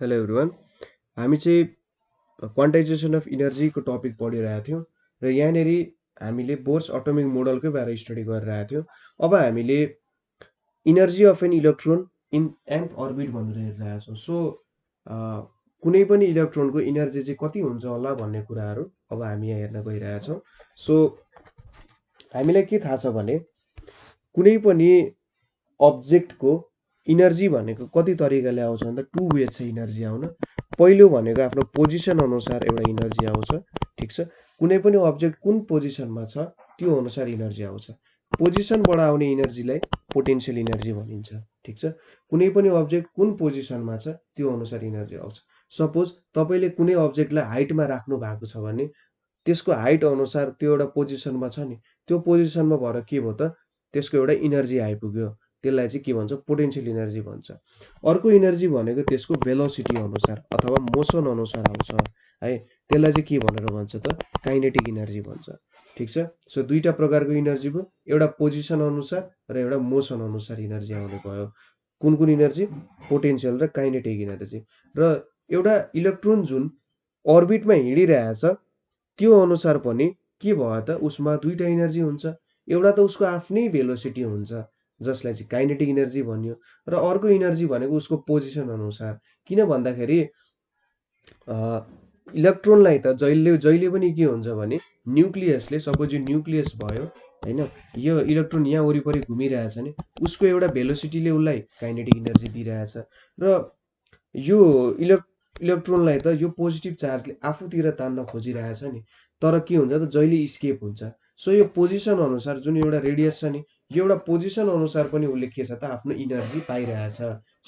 Hello everyone. हामी चाहिँ quantisation of इनर्जीको topic पढिरहेको थियौँ र यहाँनिर हामीले बोर्स अटोमिक मोडलकै बारे स्टडी गरिरहेको थियौँ। अब हामीले energy of an electron in nth orbit भनेर हेरिरहेको छौँ। सो कुनै पनि इलेक्ट्रोनको इनर्जी चाहिँ कति हुन्छ होला भन्ने कुराहरू अब हामी यहाँ हेर्न गइरहेका छौँ। सो हामीलाई के थाहा छ भने कुनै पनि अब्जेक्टको इनर्जी भनेको कति तरिकाले आउँछ भन्दा टु वे छ इनर्जी आउन। पहिलो भनेको आफ्नो पोजिसन अनुसार एउटा इनर्जी आउँछ, ठिक छ। कुनै पनि अब्जेक्ट कुन पोजिसनमा छ त्यो अनुसार इनर्जी आउँछ। पोजिसनबाट आउने इनर्जीलाई पोटेन्सियल इनर्जी भनिन्छ, ठिक छ। कुनै पनि अब्जेक्ट कुन पोजिसनमा छ त्यो अनुसार इनर्जी आउँछ। सपोज तपाईँले कुनै अब्जेक्टलाई हाइटमा राख्नु भएको छ भने त्यसको हाइट अनुसार त्यो एउटा पोजिसनमा छ नि, त्यो पोजिसनमा भएर के भयो त त्यसको एउटा इनर्जी आइपुग्यो। त्यसलाई चाहिँ के भन्छ पोटेन्सियल इनर्जी भन्छ। अर्को इनर्जी भनेको त्यसको भेलोसिटी अनुसार अथवा मोसन अनुसार आउँछ है। त्यसलाई चाहिँ के भनेर भन्छ त काइनेटिक इनर्जी भन्छ, ठिक छ। सो दुईटा प्रकारको इनर्जी भयो, एउटा पोजिसन अनुसार र एउटा मोसन अनुसार इनर्जी आउने भयो। कुन कुन इनर्जी? पोटेन्सियल र काइनेटिक इनर्जी। र एउटा इलेक्ट्रोन जुन अर्बिटमा हिँडिरहेछ त्यो अनुसार पनि के भयो त उसमा दुईटा इनर्जी हुन्छ। एउटा त उसको आफ्नै भेलोसिटी हुन्छ जसलाई चाहिँ काइनेटिक इनर्जी भन्यो, र अर्को इनर्जी भनेको उसको पोजिसन अनुसार। किन भन्दाखेरि इलेक्ट्रोनलाई त जहिले पनि के हुन्छ भने न्युक्लियसले, सपोज यो न्युक्लियस भयो हैन, यो इलेक्ट्रोन यहाँ वरिपरि घुमिरहेछ नि उसको एउटा भेलोसिटीले उसलाई काइनेटिक इनर्जी दिइरहेछ। र यो इलेक्ट्रोनलाई त यो पोजिटिभ चार्जले आफूतिर तान्न खोजिरहेछ नि, तर के हुन्छ त जहिले स्केप हुन्छ। सो यो पोजिसन अनुसार जुन एउटा रेडियस छ नि, यो एउटा पोजिसन अनुसार पनि उसले के छ त आफ्नो इनर्जी पाइरहेछ।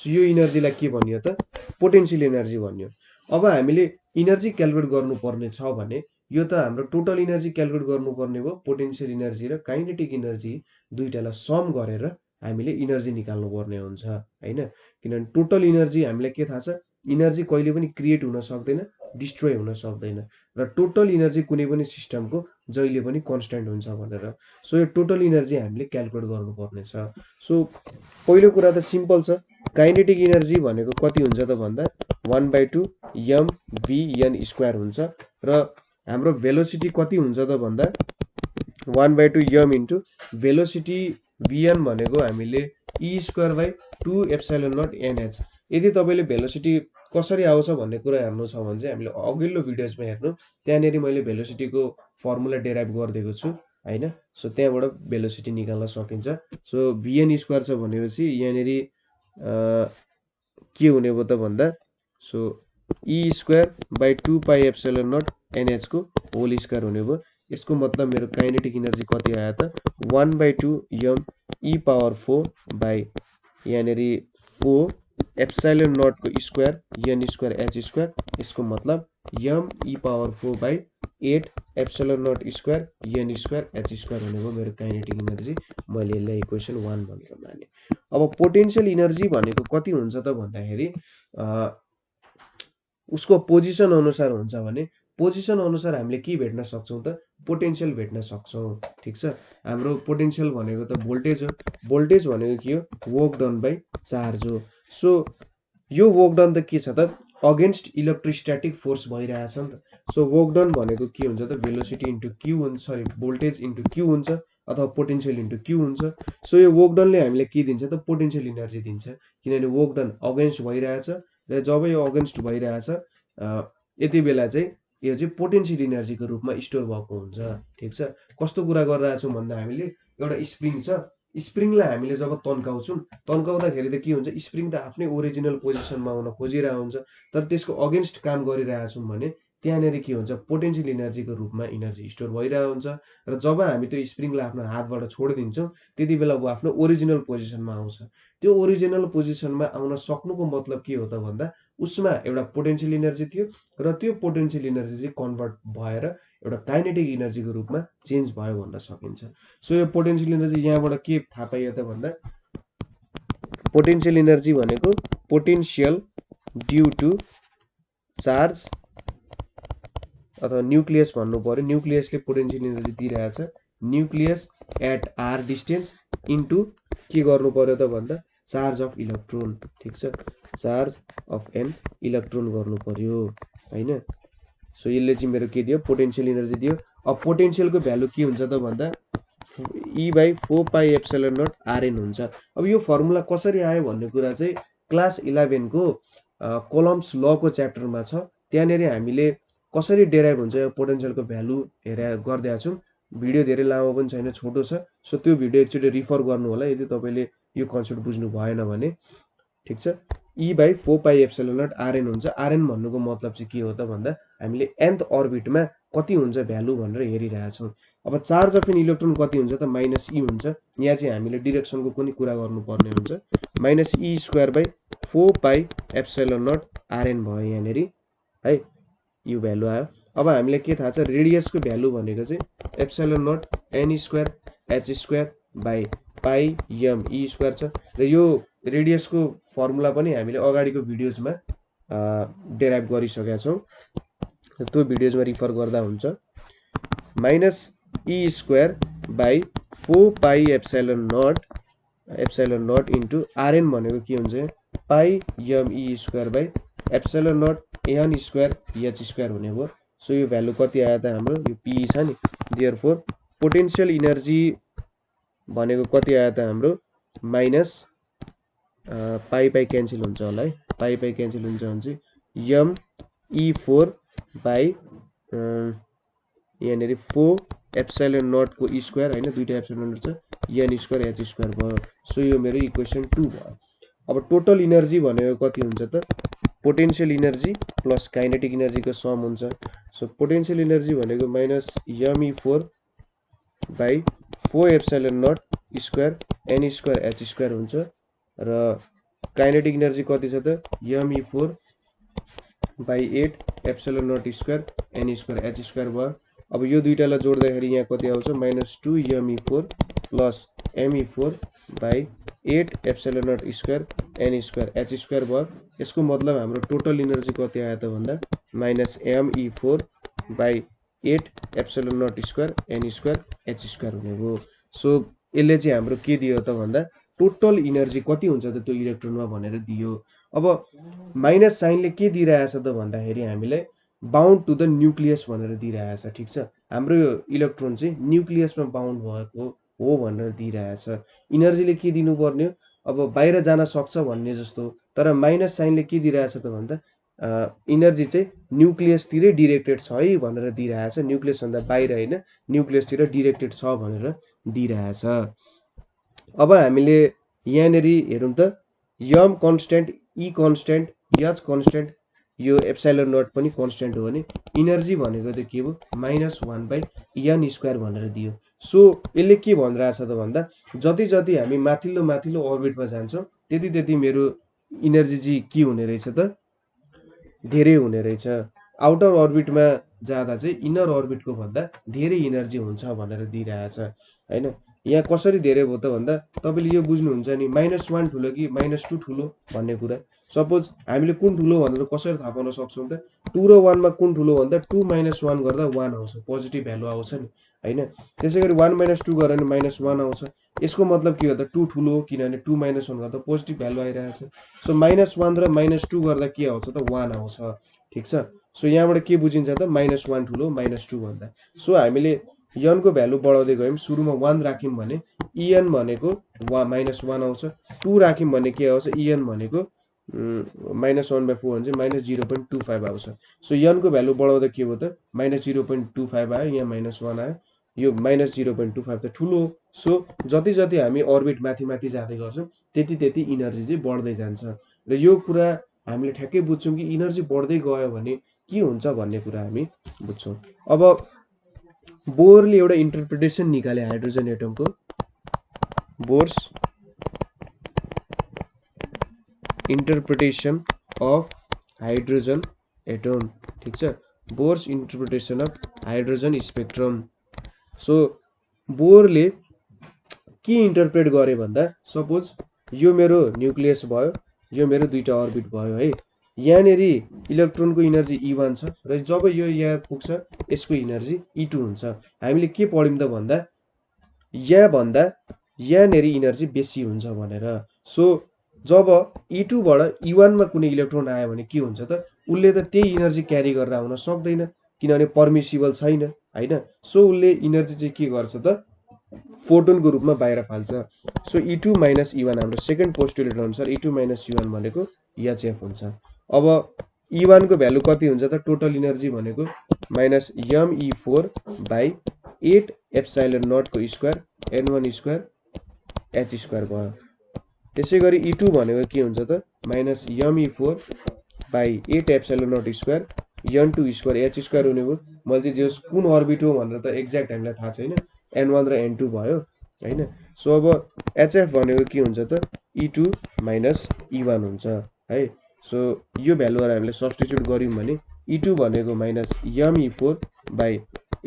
सो यो इनर्जीलाई के भनियो त पोटेन्सियल इनर्जी भन्यो। अब हामीले इनर्जी क्यालकुलेट गर्नुपर्ने छ भने यो त हाम्रो टोटल इनर्जी क्यालकुलेट गर्नुपर्ने भयो। पोटेन्सियल इनर्जी र काइनेटिक इनर्जी दुईटालाई सम गरेर हामीले इनर्जी निकाल्नु पर्ने हुन्छ हैन। किनभने टोटल इनर्जी हामीलाई के थाहा छ, इनर्जी कहिले पनि क्रिएट हुन सक्दैन, डिस्ट्रोय हुन सक्दैन, र टोटल इनर्जी कुनै पनि सिस्टमको जहिले पनि कन्स्ट्यान्ट हुन्छ भनेर। सो यो टोटल इनर्जी हामीले क्यालकुलेट गर्नुपर्ने छ। सो पहिलो कुरा त सिम्पल छ, काइनेटिक इनर्जी भनेको कति हुन्छ त भन्दा 1/2 mv/n² हुन्छ, र हाम्रो भेलोसिटी कति हुन्छ त भन्दा 1/2 m इन्टु भेलोसिटी vn भनेको हामीले e²/2ε0nh। यदि तपाईँले भेलोसिटी कसरी आउँछ भन्ने कुरा हेर्नु छ भने चाहिँ हामीले अघिल्लो भिडियोजमा हेर्नु, त्यहाँनिर मैले भेलोसिटीको फर्मुला डेराइभ गरिदिएको छु हैन। सो त्यहाँबाट भेलोसिटी निकाल्न सकिन्छ। सो vn² छ भनेपछि यहाँनिर के हुने भयो त भन्दा सो e²/2πε0nh को होल स्क्वायर हुने भयो। यसको मतलब मेरो काइनेटिक इनर्जी कति आयो त 1/2 m e⁴ यहाँनिर 4 ε0 को स्क्वायर n²h²। यसको मतलब m e⁴/8 ε0² n²h² हुने भयो मेरो काइनेटिक इनर्जी। मैले यसलाई इक्वेसन 1 भनेर माने। अब पोटेन्सियल इनर्जी भनेको कति हुन्छ त भन्दाखेरि उसको पोजिसन अनुसार हुन्छ भने पोजिसन अनुसार हामीले के भेट्न सक्छौँ त पोटेन्सियल भेट्न सक्छौँ, ठिक छ। हाम्रो पोटेन्सियल भनेको त भोल्टेज हो। भोल्टेज भनेको के हो? वर्क डन बाइ चार्ज हो। सो यो वर्क डन त के छ त अगेन्स्ट इलेक्ट्रोस्ट्याटिक फोर्स भइरहेछ नि त। सो वर्क डन भनेको के हुन्छ त भेलोसिटी इन्टु क्यू हुन्छ, सरी भोल्टेज इन्टु क्यू हुन्छ अथवा पोटेन्सियल इन्टु क्यू हुन्छ। सो यो वर्क डनले हामीलाई के दिन्छ त पोटेन्सियल इनर्जी दिन्छ, किनभने वर्क डन अगेन्स्ट भइरहेछ, र जब यो अगेन्स्ट भइरहेछ यति बेला चाहिँ यो चाहिँ पोटेन्सियल इनर्जीको रूपमा स्टोर भएको हुन्छ, ठिक छ। कस्तो कुरा गरिरहेछौँ भन्दा हामीले एउटा स्प्रिङ छ, स्प्रिङलाई हामीले जब तन्काउँछौँ, तन्काउँदाखेरि त के हुन्छ स्प्रिङ त आफ्नै ओरिजिनल पोजिसनमा आउन खोजिरहेको हुन्छ, तर त्यसको अगेन्स्ट काम गरिरहेछौँ भने त्यहाँनिर के हुन्छ पोटेन्सियल इनर्जीको रूपमा इनर्जी स्टोर भइरहेको हुन्छ। र जब हामी त्यो स्प्रिङलाई आफ्नो हातबाट छोडिदिन्छौँ त्यति बेला ऊ आफ्नो ओरिजिनल पोजिसनमा आउँछ। त्यो ओरिजिनल पोजिसनमा आउन सक्नुको मतलब के हो त भन्दा उसमा एउटा पोटेन्सियल इनर्जी थियो, र त्यो पोटेन्सियल इनर्जी चाहिँ कन्भर्ट भएर एउटा काइनेटिक इनर्जीको रूपमा चेन्ज भयो भन्न सकिन्छ। सो यो पोटेन्सियल इनर्जी यहाँबाट के थाहा पाइयो त भन्दा पोटेन्सियल इनर्जी भनेको पोटेन्सियल ड्यू टु चार्ज अथवा न्युक्लियस भन्नु पर्यो, न्युक्लियसले पोटेन्सियल इनर्जी दिइरहेछ, nucleus at R distance into के गर्नु पर्यो त भन्दा चार्ज अफ इलेक्ट्रोन, ठिक छ। चार्ज अफ एन इलेक्ट्रोन गर्नु पर्यो हैन। सो यसले चाहिँ मेरो के दियो पोटेन्शियल एनर्जी दियो। अब पोटेन्शियलको भ्यालु के हुन्छ त भन्दा E/4πε0 Rn हुन्छ। अब यो फर्मुला कसरी आयो भन्ने कुरा चाहिँ क्लास 11 को कोलम्स लको च्याप्टरमा छ। त्यहाँनेरि हामीले कसरी डेराइभ हुन्छ यो पोटेन्शियलको भ्यालु गर्दै छौं। भिडियो धेरै लामो पनि छैन, छोटो छ। सो त्यो भिडियो एकचोटि रिफर गर्नु होला यदि तपाईले यो कन्सेप्ट बुझ्नु भएन भने। ठीक छ, E/4πε0 Rn हुन्छ। Rn भन्नुको मतलब चाहिँ के हो त भन्दा हामीले nth अर्बिटमा कति हुन्छ भ्यालु भनेर हेरिरहेका छौं। अब चार्ज अफ एन इलेक्ट्रोन कति हुन्छ त -e हुन्छ। यहाँ चाहिँ हामीले डाइरेक्सनको कुनै कुरा गर्नुपर्ने हुन्छ। -e²/4πε0 Rn भयो यहाँनेरि है, यो भ्यालु आयो। अब हामीले के थाहा छ रेडियसको भ्यालु भनेको चाहिँ ε0 n²h²/πm e² छ र यो रेडियसको फर्मुला पनि हामीले अगाडिको भिडियोजमा डेराइभ गरिसकेका छौं। त्यो भिडियोजमा रिफर गर्दा हुन्छ। -e²/4πε0 इन्टु Rn भनेको के हुन्छ πme²/ε0 n²h² हुने भयो। सो यो भ्यालु कति आयो त हाम्रो यो p छ नि। देयरफोर पोटेन्शियल इनर्जी भनेको कति आयो त हाम्रो माइनस पाई क्यान्सल हुन्छ होला है, पाई क्यान्सल हुन्छ भने me4 यहाँनेरि 4ε0 को स्क्वायर हैन, दुईटा ε0 छ n²h² भयो। सो यो मेरो इक्वेसन 2 भयो। अब टोटल इनर्जी भनेको कति हुन्छ त potential energy plus kinetic energy को सम हुन्छ। सो पोटेन्शियल इनर्जी भनेको -me4/4ε0 स्क्वायर n²h² हुन्छ र काइनेटिक इनर्जी कति छ त me4/8ε0 स्क्वायर n²h² भयो। अब यो दुईटालाई जोड्दाखेरि यहाँ कति आउँछ -2me4 plus me4/8ε0 square n²h² भयो। यसको मतलब हाम्रो टोटल इनर्जी कति आयो त भन्दा -me4/8ε0 स्क्वायर n²h² हुने भयो। सो यसले चाहिँ हाम्रो के दियो त भन्दा टोटल इनर्जी कति हुन्छ त त्यो इलेक्ट्रोनमा भनेर दियो। अब माइनस साइनले के दिइरहेछ त भन्दाखेरि हामीलाई बाउन्ड टु द न्युक्लियस भनेर दिइरहेछ। ठीक छ, हाम्रो यो इलेक्ट्रोन चाहिँ न्युक्लियसमा बाउन्ड भएको हो भनेर दिइरहेछ। इनर्जीले के दिनुपर्ने हो अब बाहिर जान सक्छ भन्ने जस्तो, तर माइनस साइनले के दिइरहेछ त भन्दा इनर्जी चाहिँ न्युक्लियसतिरै डिरेक्टेड छ है भनेर दिइरहेछ। न्युक्लियस भन्दा बाहिर हैन, न्युक्लियसतिर डिरेक्टेड छ भनेर दिइरहेछ। अब हामीले यहाँनेरि हेरौँ त यम कन्स्टेन्ट, ई कन्स्टेन्ट, एच कन्स्टेन्ट, यो ε0 पनि कन्स्टेन्ट हो भने इनर्जी भनेको त के हो -1/n² भनेर दियो। सो यसले के भनिरहेछ त भन्दा जति जति हामी माथिल्लो माथिल्लो अर्बिटमा जान्छौं त्यति त्यति मेरो इनर्जी चाहिँ के हुने रहेछ त धेरै हुने रहेछ। आउटर अर्बिटमा जाँदा चाहिँ इनर अर्बिटको भन्दा धेरै इनर्जी हुन्छ भनेर दिइरहेछ हैन। यहाँ कसरी धेरै भयो त भन्दा तपाईले यो बुझ्नुहुन्छ नि -1 ठुलो कि -2 ठुलो भन्ने कुरा। सपोज हामीले कुन ठुलो भनेर कसरी थाहा पाउन सक्छौं त 2 र 1 मा कुन ठुलो भन्दा 2 - 1 गर्दा 1 आउँछ, पोजिटिभ भ्यालु आउँछ नि हैन। त्यसैगरी 1 - 2 गरे भने -1 आउँछ। यसको मतलब के हो त 2 ठुलो हो किनभने 2 - 1 गर्दा पोजिटिभ भ्यालु आइरहेछ। सो -1 र -2 गर्दा के आउँछ त 1 आउँछ। ठीक छ, सो यहाँबाट के बुझिन्छ त -1 ठुलो -2 भन्दा। सो हामीले n को भ्यालु बढाउँदै गयौं, सुरुमा 1 राख्यौं भने en भनेको -1 आउँछ, 2 राख्यौं भने के आउँछ en भनेको -1/4 हुन्छ -0.25 आउँछ। सो n को भ्यालु बढाउँदा के हो त -0.25 आयो, यहाँ -1 आयो, यो -0.25 त ठुलो हो। सो जति जति हामी अर्बिट माथि माथि जाँदै गर्छौं त्यति त्यति इनर्जी चाहिँ बढ्दै जान्छ र यो कुरा हामीले ठ्याक्कै बुझ्छौं कि इनर्जी बढ्दै गयो भने के हुन्छ भन्ने कुरा हामी बुझ्छौं। अब बोरले एउटा इन्टरप्रिटेसन निकाले हाइड्रोजन एटमको, Bohr's interpretation of hydrogen atom. ठीक छ, Bohr's interpretation of hydrogen spectrum. So बोरले के इन्टरप्रेट गरे भन्दा सपोज यो मेरो न्युक्लियस भयो, यो मेरो दुईटा अर्बिट भयो है। यहाँनेरि इलेक्ट्रोनको इनर्जी E1 छ र जब यो यहाँ पुग्छ यसको इनर्जी E2 हुन्छ। हामीले के पढ्यौं त भन्दा यहाँ भन्दा यहाँनेरि इनर्जी बेसी हुन्छ भनेर। सो जब E2 बाट E1 मा कुनै इलेक्ट्रोन आयो भने के हुन्छ त उसले त त्यही इनर्जी क्यारी गरेर आउन सक्दैन किनभने पर्मिसिबल छैन हैन सो उसले इनर्जी चाहिँ के गर्छ त फोटोनको रूपमा बाहिर फाल्छ सो E2 माइनस E1 हाम्रो सेकेन्ड पोस्टुलेट अनुसार E2 माइनस E1 भनेको HF हुन्छ अब E1 को भ्यालु कति हुन्छ त टोटल इनर्जी भनेको minus ME4 by 8 epsilon naught को square N1 square H square भयो त्यसै गरी E2 भनेको के हुन्छ त minus ME4 by 8 epsilon naught square N2 square H square हुने भयो मैले चाहिँ जे कुन अर्बिट हो भनेर त एक्ज्याक्ट हामीलाई थाहा छैन N1 र N2 भयो हैन सो अब HF भनेको के हुन्छ त E2 माइनस E1 हुन्छ है सो यो भ्यालुहरु हामीले सब्स्टिट्युट गर्यौं भने E2 भनेको minus ME4 by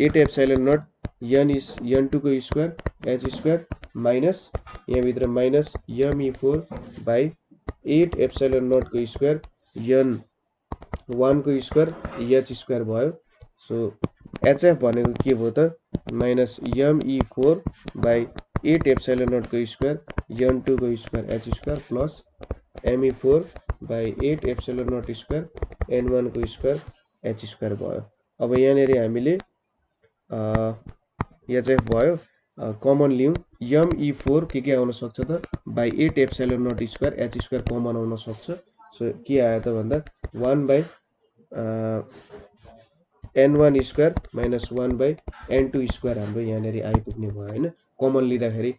8 epsilon not N2 को स्क्वायर H स्क्वायर माइनस यहाँ भित्र minus ME4 by 8 epsilon naught को स्क्वायर N1 को स्क्वायर H स्क्वायर भयो सो HF भनेको के भयो त minus ME4 by 8 epsilon naught को स्क्वायर N2 को square H square plus ME4 by 8 epsilon naught square N1 को स्क्वायर H स्क्वायर भयो अब यहाँनेरि हामीले HF भयो कमन लियौं ME4 के आउन सक्छ त by 8 epsilon naught square H square common आउन सक्छ सो के आयो त भन्दा 1 by N1 square minus 1 by N2 square हाम्रो यहाँनेरि आइपुग्ने भयो हैन कमन लिँदाखेरि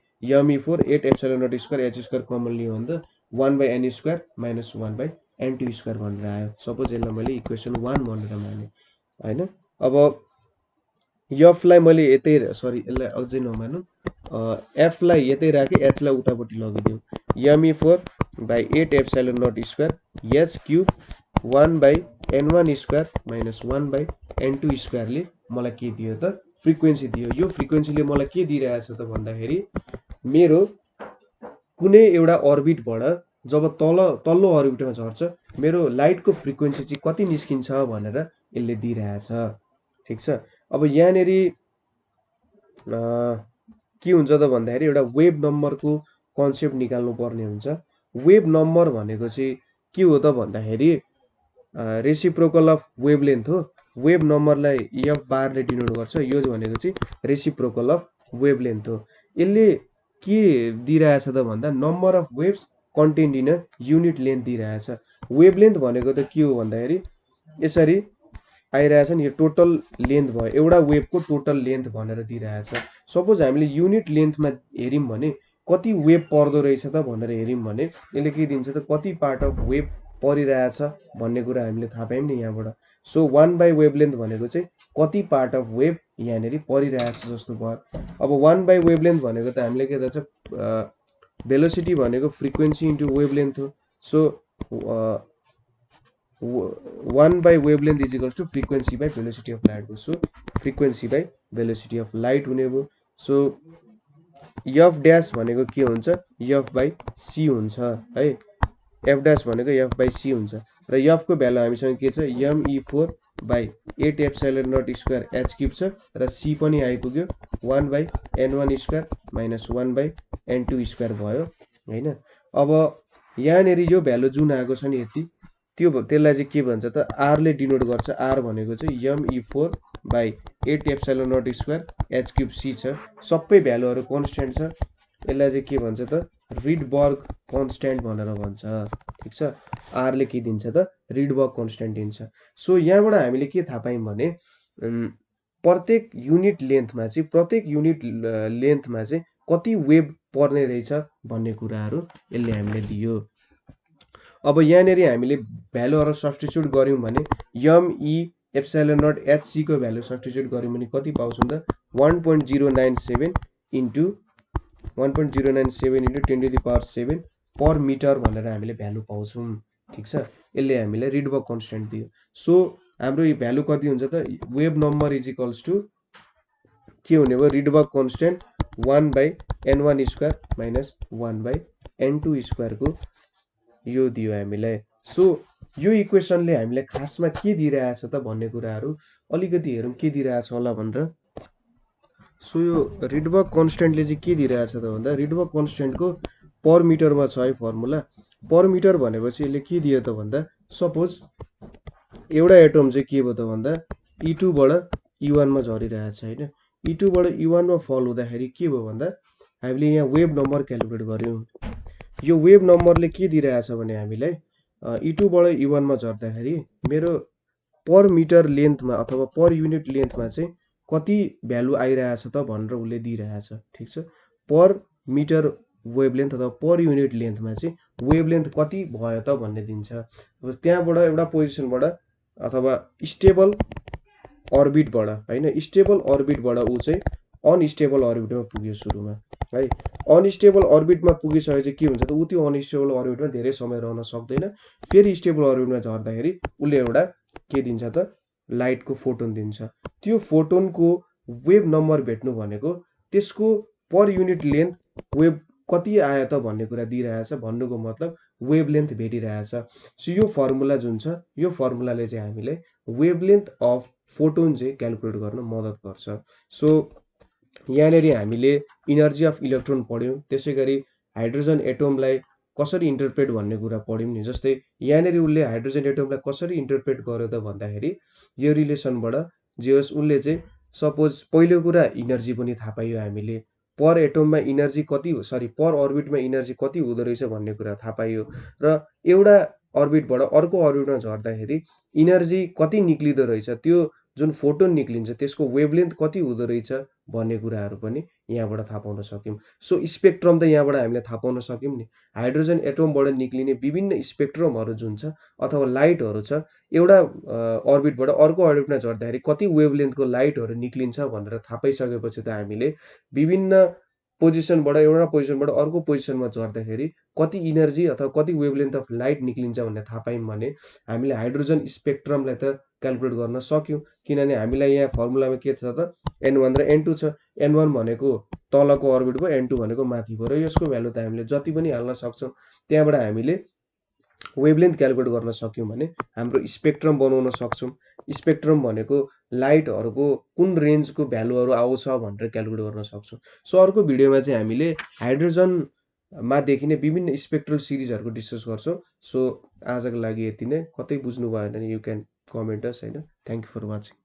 ME4 8 epsilon naught square H square common लियो भने त 1 by N square minus 1 by N2 square भनेर आयो सपोज यसलाई मैले इक्वेसन 1 भनेर माने हैन अब F लाई मैले यतै सरी यसलाई अझै नमानौं F लाई यतै राखे H लाई उतापट्टि लगिदिउँ ME4 by 8 epsilon naught square H cube 1 by N1 square minus 1 by N2 स्क्वायरले मलाई के दियो त फ्रिक्वेन्सी दियो यो फ्रिक्वेन्सीले मलाई के दिइरहेछ त भन्दाखेरि मेरो कुनै एउटा अर्बिटबाट जब तल्लो अर्बिटमा झर्छ मेरो लाइटको फ्रिक्वेन्सी चाहिँ कति निस्किन्छ भनेर यसले दिइरहेछ ठीक छ अब यहाँनेरि के हुन्छ त भन्दाखेरि एउटा वेभ नम्बरको कन्सेप्ट निकाल्नु पर्ने हुन्छ वेभ नम्बर भनेको चाहिँ के हो त भन्दाखेरि रेसिप्रोकल अफ वेभलेन्थ हो वेभ नम्बरलाई F बार ले डिनोट गर्छ यो भनेको चाहिँ रेसिप्रोकल अफ वेभलेन्थ हो यसले के दिइरहेछ त भन्दा number of waves contained in a unit length दिइरहेछ वेभलेन्थ भनेको त के हो भन्दाखेरि यसरी आइरहेछ नि यो टोटल लेन्थ भयो एउटा वेभको टोटल लेन्थ भनेर दिइरहेछ सपोज हामीले युनिट लेन्थमा हेर्यौं भने कति वेभ पर्दो रहेछ त भनेर हेर्यौं भने यसले के दिन्छ त कति पार्ट अफ वेभ परिरहेछ भन्ने कुरा हामीले थाहा पायौं नि यहाँबाट सो 1 बाई वेभलेन्थ भनेको चाहिँ कति पार्ट अफ वेभ यहाँनेरि परिरहेछ जस्तो भयो अब 1 बाई वेभलेन्थ भनेको त हामीले के थाहा छ भेलोसिटी भनेको फ्रिक्वेन्सी इन्टु वेभलेन्थ हो so 1 by wavelength is equals to frequency by velocity of light. So frequency by velocity of light हुने भयो. So f dash भनेको के हुन्छ f by c हुन्छ है f dash भनेको f by c हुन्छ र f को भ्यालु हामीसँग के छ me4 by 8 epsilon naught square h cube छ र c पनि आइपुग्यो 1 by n1 square minus 1 by n2 square भयो हैन अब यहाँनेरि यो भ्यालु जुन आएको छ नि यति त्यसलाई चाहिँ के भन्छ त r ले डिनोट गर्छ r भनेको चाहिँ me4 by 8 epsilon naught square h cube c छ सबै भ्यालुहरु कन्स्ट्यान्ट छ यसलाई चाहिँ के भन्छ त रिडबर्ग कन्स्ट्यान्ट भनेर भन्छ ठीक छ r ले के दिन्छ त रिडबर्ग कन्स्ट्यान्ट दिन्छ सो यहाँबाट हामीले के थाहा पायौं भने प्रत्येक युनिट लेन्थमा चाहिँ कति वेभ पर्ने रहेछ भन्ने कुराहरु यसले हामीले दियो अब यहाँनेरि हामीले भ्यालुहरु सब्स्टिट्युट गर्यौं भने me epsilon naught hc को भ्यालु सब्स्टिट्युट गर्यौं भने कति पाउँछौं त 1.097 into 1.097 into 10 to the power 7 per meter भनेर हामीले भ्यालु पाउँछौं ठीक छ यसले हामीले रिडबर्ग कन्स्ट्यान्ट दियो सो हाम्रो यो भ्यालु कति हुन्छ त wave number is equals to के हुने भयो Rydberg constant 1 by n1 square minus 1 by n2 square को यो दियो हामीलाई सो यो इक्वेसनले हामीले खासमा के दिइरहेछ त भन्ने कुराहरु अलिकति हेरौं के दिइरहेछ होला भनेर सो यो रिडबर्ग कन्स्ट्यान्टले चाहिँ के दिइरहेछ त भन्दा रिडबर्ग कन्स्ट्यान्टको पर मिटरमा छ है फर्मुला पर मिटर भनेपछि यसले के दियो त भन्दा सपोज एउटा एटम चाहिँ के भयो त भन्दा E2 बाट E1 मा झरिरहेछ हैन। E2 बाट E1 मा फल हुँदाखेरि के भयो भन्दा हामीले यहाँ वेभ नम्बर क्याल्कुलेट गर्यौं। यो वेभ नम्बरले के दिइरहेछ भने हामीलाई E2 बाट E1 मा झर्दाखेरि मेरो पर मिटर लेन्थमा अथवा पर युनिट लेन्थमा चाहिँ कति भ्यालु आइरहेछ त भनेर उसले दिइरहेछ। ठीक छ, पर मिटर वेभलेन्थ अथवा पर युनिट लेन्थमा चाहिँ वेभलेन्थ कति भयो त भन्ने दिन्छ। अब त्यहाँबाट एउटा पोजिसनबाट अथवा स्टेबल अर्बिटबाट हैन, स्टेबल अर्बिटबाट ऊ चाहिँ अनस्टेबल अर्बिटमा पुग्यो सुरुमा है। अनस्टेबल अर्बिटमा पुगिसकेपछि के हुन्छ त ऊ त्यो अनस्टेबल अर्बिटमा धेरै समय रहन सक्दैन। फेरि स्टेबल अर्बिटमा झर्दाखेरि उसले एउटा के दिन्छ त लाइटको फोटोन दिन्छ। त्यो फोटोनको वेभ नम्बर भेट्नु भनेको त्यसको पर युनिट लेन्थ वेभ कति आयो त भन्ने कुरा दिइरहेछ। भन्नुको मतलब वेभलेन्थ भेटिरहेछ। सो यो फर्मुला जुन छ यो फर्मुलाले चाहिँ हामीले वेभलेन्थ अफ फोटोन चाहिँ क्याल्कुलेट गर्न मद्दत गर्छ। सो यहाँनेरि हामीले इनर्जी अफ इलेक्ट्रोन पढ्यौं, त्यसैगरी हाइड्रोजन एटमलाई कसरी इन्टरप्रेट भन्ने कुरा पढ्यौं नि। जस्तै यहाँनेरि उले हाइड्रोजन एटमलाई कसरी इन्टरप्रेट गर्यो त भन्दाखेरि यो रिलेसनबाट जे होस् उले चाहिँ सपोज पहिलो कुरा इनर्जी पनि थाहा पाइयो हामीले, पर एटममा इनर्जी कति सरी पर अर्बिटमा इनर्जी कति हुँदो रहेछ भन्ने कुरा थाहा पाइयो र एउटा अर्बिटबाट अर्को अर्बिटमा झर्दाखेरि इनर्जी कति निक्लिदो रहेछ, त्यो जुन फोटोन निक्लिन्छ त्यसको वेभलेन्थ कति हुँदो रहेछ भन्ने कुराहरू पनि यहाँबाट थाहा पाउन सक्यौं। सो स्पेक्ट्रम त यहाँबाट हामीले थाहा पाउन सक्यौं नि। हाइड्रोजन एटमबाट निक्लिने विभिन्न स्पेक्ट्रमहरू जुन छ अथवा लाइटहरू छ, एउटा अर्बिटबाट अर्को अर्बिटमा झर्दाखेरि कति वेभलेन्थको लाइटहरू निक्लिन्छ भनेर थाहा पाइसकेपछि त हामीले विभिन्न पोजिसनबाट एउटा पोजिसनबाट अर्को पोजिसनमा झर्दाखेरि कति इनर्जी अथवा कति वेभलेन्थ अफ लाइट निक्लिन्छ भन्ने थाहा पायौं भने हामीले हाइड्रोजन स्पेक्ट्रमलाई त क्याल्कुलेट गर्न सक्यौं। किनभने हामीलाई यहाँ फर्मुलामा के छ त N1 र N2 छ। N1 भनेको तलको अर्बिट भयो, N2 भनेको माथि भयो र यसको भ्यालु त हामीले जति पनि हाल्न सक्छौं। त्यहाँबाट हामीले वेभलेन्थ क्याल्कुलेट गर्न सक्यौं भने हाम्रो स्पेक्ट्रम बनाउन सक्छौं। स्पेक्ट्रम भनेको लाइटहरूको कुन रेन्जको भ्यालुहरू आउँछ भनेर क्याल्कुलेट गर्न सक्छौं। सो अर्को भिडियोमा चाहिँ हामीले हाइड्रोजनमा देखिने विभिन्न स्पेक्ट्रल सिरिजहरूको डिस्कस गर्छौं। सो आजको लागि यति नै। कतै बुझ्नु भएन भने यु क्यान कमेन्ट अस हैन। Thank you for watching.